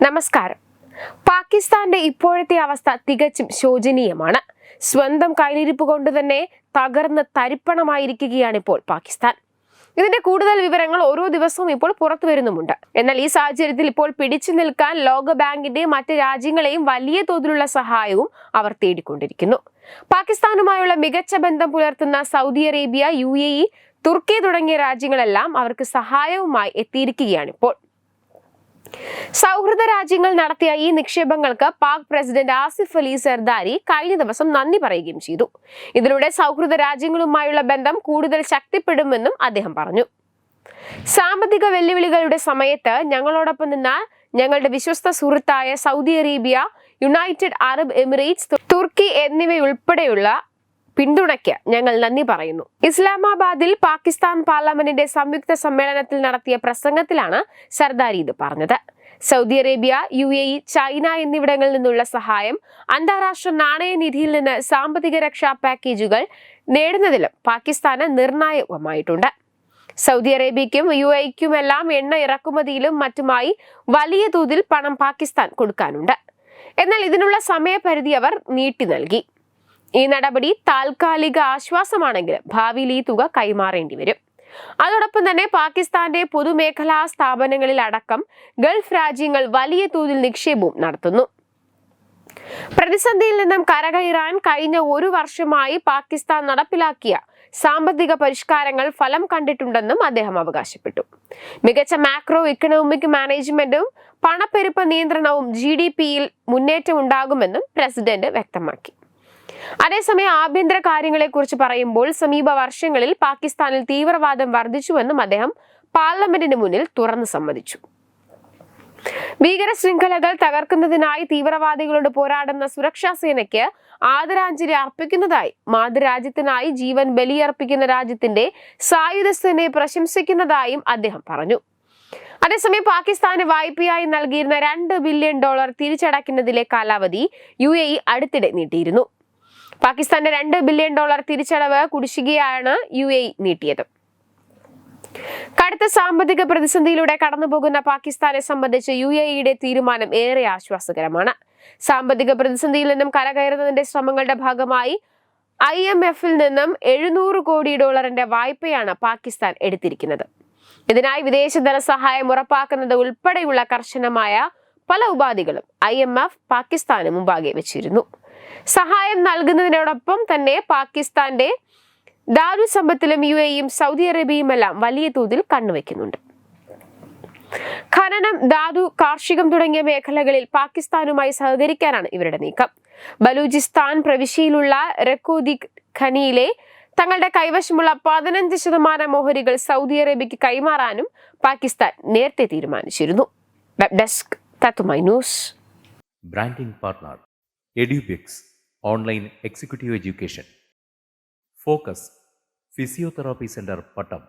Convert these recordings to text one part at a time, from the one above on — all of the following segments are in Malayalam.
നമസ്കാരം. പാകിസ്ഥാന്റെ ഇപ്പോഴത്തെ അവസ്ഥ തികച്ചും ശോചനീയമാണ്. സ്വന്തം കയ്യിലിരിപ്പ് കൊണ്ട് തന്നെ തകർന്ന് തരിപ്പണമായിരിക്കുകയാണ് ഇപ്പോൾ പാകിസ്ഥാൻ. ഇതിന്റെ കൂടുതൽ വിവരങ്ങൾ ഓരോ ദിവസവും ഇപ്പോൾ പുറത്തു വരുന്നുമുണ്ട്. എന്നാൽ ഈ സാഹചര്യത്തിൽ ഇപ്പോൾ പിടിച്ചു നിൽക്കാൻ ലോകബാങ്കിന്റെ മറ്റ് രാജ്യങ്ങളെയും വലിയ തോതിലുള്ള സഹായവും അവർ തേടിക്കൊണ്ടിരിക്കുന്നു. പാകിസ്ഥാനുമായുള്ള മികച്ച ബന്ധം പുലർത്തുന്ന സൗദി അറേബ്യ, UAE, തുർക്കി തുടങ്ങിയ രാജ്യങ്ങളെല്ലാം അവർക്ക് സഹായവുമായി എത്തിയിരിക്കുകയാണ് ഇപ്പോൾ. സൗഹൃദ രാജ്യങ്ങൾ നടത്തിയ ഈ നിക്ഷേപങ്ങൾക്ക് പാക് പ്രസിഡന്റ് ആസിഫ് അലി സർദാരി കഴിഞ്ഞ ദിവസം നന്ദി പറയുകയും ചെയ്തു. ഇതിലൂടെ സൗഹൃദ രാജ്യങ്ങളുമായുള്ള ബന്ധം കൂടുതൽ ശക്തിപ്പെടുമെന്നും അദ്ദേഹം പറഞ്ഞു. സാമ്പത്തിക വെല്ലുവിളികളുടെ സമയത്ത് ഞങ്ങളോടൊപ്പം നിന്ന ഞങ്ങളുടെ വിശ്വസ്ത സുഹൃത്തായ Saudi Arabia, United Arab Emirates, തുർക്കി എന്നിവയുൾപ്പെടെയുള്ള പിന്തുണയ്ക്ക് ഞങ്ങൾ നന്ദി പറയുന്നു. ഇസ്ലാമാബാദിൽ പാകിസ്ഥാൻ പാർലമെന്റിന്റെ സംയുക്ത സമ്മേളനത്തിൽ നടത്തിയ പ്രസംഗത്തിലാണ് സർദാരി ഇത് പറഞ്ഞത്. സൗദി അറേബ്യ, UAE, ചൈന എന്നിവിടങ്ങളിൽ നിന്നുള്ള സഹായം, അന്താരാഷ്ട്ര നാണയനിധിയിൽ നിന്ന് സാമ്പത്തിക രക്ഷാ പാക്കേജുകൾ നേടുന്നതിലും പാകിസ്ഥാന് നിർണായകമായിട്ടുണ്ട്. സൗദി അറേബ്യയ്ക്കും UAEക്കുമെല്ലാം എണ്ണ ഇറക്കുമതിയിലും മറ്റുമായി വലിയ തോതിൽ പണം പാകിസ്ഥാൻ കൊടുക്കാനുണ്ട്. എന്നാൽ ഇതിനുള്ള സമയപരിധി അവർ നീട്ടി നൽകി. ഈ നടപടി താൽക്കാലിക ആശ്വാസമാണെങ്കിലും ഭാവിയിൽ ഈ തുക കൈമാറേണ്ടി വരും. അതോടൊപ്പം തന്നെ പാകിസ്ഥാന്റെ പൊതുമേഖലാ സ്ഥാപനങ്ങളിൽ അടക്കം ഗൾഫ് രാജ്യങ്ങൾ വലിയ തോതിൽ നിക്ഷേപവും നടത്തുന്നു. പ്രതിസന്ധിയിൽ നിന്നും കരകയറാൻ കഴിഞ്ഞ ഒരു വർഷമായി പാകിസ്ഥാൻ നടപ്പിലാക്കിയ സാമ്പത്തിക പരിഷ്കാരങ്ങൾ ഫലം കണ്ടിട്ടുണ്ടെന്നും അദ്ദേഹം അവകാശപ്പെട്ടു. മികച്ച മാക്രോ ഇക്കണോമിക് മാനേജ്മെന്റും പണപ്പെരുപ്പ നിയന്ത്രണവും GDPയിൽ മുന്നേറ്റം ഉണ്ടാകുമെന്നും പ്രസിഡന്റ് വ്യക്തമാക്കി. അതേസമയം ആഭ്യന്തര കാര്യങ്ങളെ കുറിച്ച് പറയുമ്പോൾ സമീപ വർഷങ്ങളിൽ പാകിസ്ഥാനിൽ തീവ്രവാദം വർദ്ധിച്ചുവെന്നും അദ്ദേഹം പാർലമെന്റിന് മുന്നിൽ തുറന്നു സമ്മതിച്ചു. ഭീകര ശൃംഖലകൾ തകർക്കുന്നതിനായി തീവ്രവാദികളോട് പോരാടുന്ന സുരക്ഷാ സേനയ്ക്ക് ആദരാഞ്ജലി അർപ്പിക്കുന്നതായി, മാതൃരാജ്യത്തിനായി ജീവൻ ബലിയർപ്പിക്കുന്ന രാജ്യത്തിന്റെ സായുധ സേനയെ പ്രശംസിക്കുന്നതായും അദ്ദേഹം പറഞ്ഞു. അതേസമയം പാകിസ്ഥാന് വായ്പയായി നൽകിയിരുന്ന $2 ബില്യൺ തിരിച്ചടയ്ക്കുന്നതിലെ കാലാവധി UAE അടുത്തിടെ നീട്ടിയിരുന്നു. പാകിസ്ഥാന്റെ $2 ബില്യൺ തിരിച്ചടവ് കുടിശ്ശികയാണ് UAE നീട്ടിയത്. കടുത്ത സാമ്പത്തിക പ്രതിസന്ധിയിലൂടെ കടന്നുപോകുന്ന പാകിസ്ഥാനെ സംബന്ധിച്ച് UAEയുടെ തീരുമാനം ഏറെ ആശ്വാസകരമാണ്. സാമ്പത്തിക പ്രതിസന്ധിയിൽ നിന്നും കരകയറുന്നതിന്റെ ശ്രമങ്ങളുടെ ഭാഗമായി IMFൽ നിന്നും $700 കോടി വായ്പയാണ് പാകിസ്ഥാൻ എടുത്തിരിക്കുന്നത്. ഇതിനായി വിദേശ ധനസഹായം ഉറപ്പാക്കുന്നത് ഉൾപ്പെടെയുള്ള കർശനമായ പല ഉപാധികളും IMF പാകിസ്ഥാന് മുമ്പാകെ വെച്ചിരുന്നു. സഹായം നൽകുന്നതിനോടൊപ്പം തന്നെ പാകിസ്ഥാന്റെ ധാതു സമ്പത്തിലും UAEയും സൗദി അറേബ്യയുമെല്ലാം വലിയ തോതിൽ കണ്ണുവെക്കുന്നുണ്ട്. ഖനനം, ധാതു, കാർഷികം തുടങ്ങിയ മേഖലകളിൽ പാകിസ്ഥാനുമായി സഹകരിക്കാനാണ് ഇവരുടെ നീക്കം. ബലൂചിസ്ഥാൻ പ്രവിശ്യയിലുള്ള റക്കോദി ഖനിയിലെ തങ്ങളുടെ കൈവശമുള്ള 15% ഓഹരികൾ സൗദി അറേബ്യയ്ക്ക് കൈമാറാനും പാകിസ്ഥാൻ നേരത്തെ തീരുമാനിച്ചിരുന്നു. വെബ് ഡെസ്ക് തത്തുമൈ news. Branding partner Edubix online executive education, focus physiotherapy centre Pattom,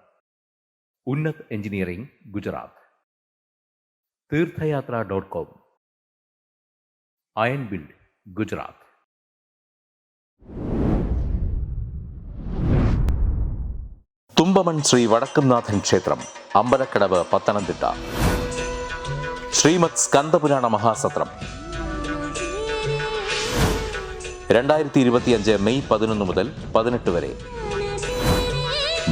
Unnat engineering Gujarat, തീർത്ഥയാത്ര.com, അയൺ ബിൽഡ് ഗുജറാത്ത്. തുമ്പമൺ ശ്രീ വടക്കുംനാഥൻ ക്ഷേത്രം, അമ്പലക്കടവ്, പത്തനംതിട്ട. ശ്രീമദ് സ്കന്ദപുരാണ മഹാസത്രം 2025 മെയ് 11 മുതൽ 18 വരെ.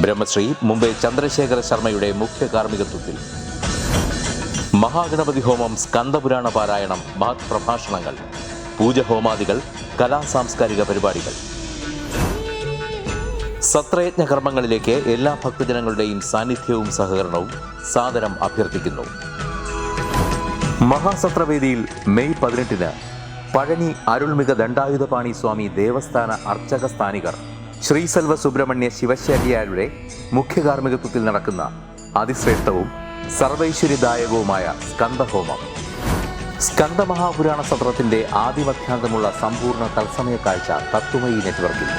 ബ്രഹ്മശ്രീ മുംബൈ ചന്ദ്രശേഖര ശർമ്മയുടെ മുഖ്യ കാർമ്മികത്വത്തിൽ മഹാഗണപതി ഹോമം, സ്കന്ദപുരാണ പാരായണം, മഹത് പ്രഭാഷണങ്ങൾ, പൂജഹോമാദികൾ, കലാസാംസ്കാരിക പരിപാടികൾ. സത്രയജ്ഞ കർമ്മങ്ങളിലേക്ക് എല്ലാ ഭക്തജനങ്ങളുടെയും സാന്നിധ്യവും സഹകരണവും സാദരം അഭ്യർത്ഥിക്കുന്നു. മഹാസത്രവേദിയിൽ മെയ് 18 പഴനി അരുൾമിക ദണ്ഡായുധപാണി സ്വാമി ദേവസ്ഥാന അർച്ചക സ്ഥാനികർ ശ്രീസെൽവ സുബ്രഹ്മണ്യ ശിവശാരിയാരുടെ മുഖ്യ കാർമ്മികത്വത്തിൽ നടക്കുന്ന അതിശ്രേഷ്ഠവും സർവൈശ്വര്യദായകവുമായ സ്കന്ദഹോമം. സ്കന്ദമഹാപുരാണ സത്രത്തിന്റെ ആദിമധ്യാന്തമുള്ള സമ്പൂർണ്ണ തത്സമയ കാഴ്ച തത്വമയി നെറ്റ്വർക്കിൽ.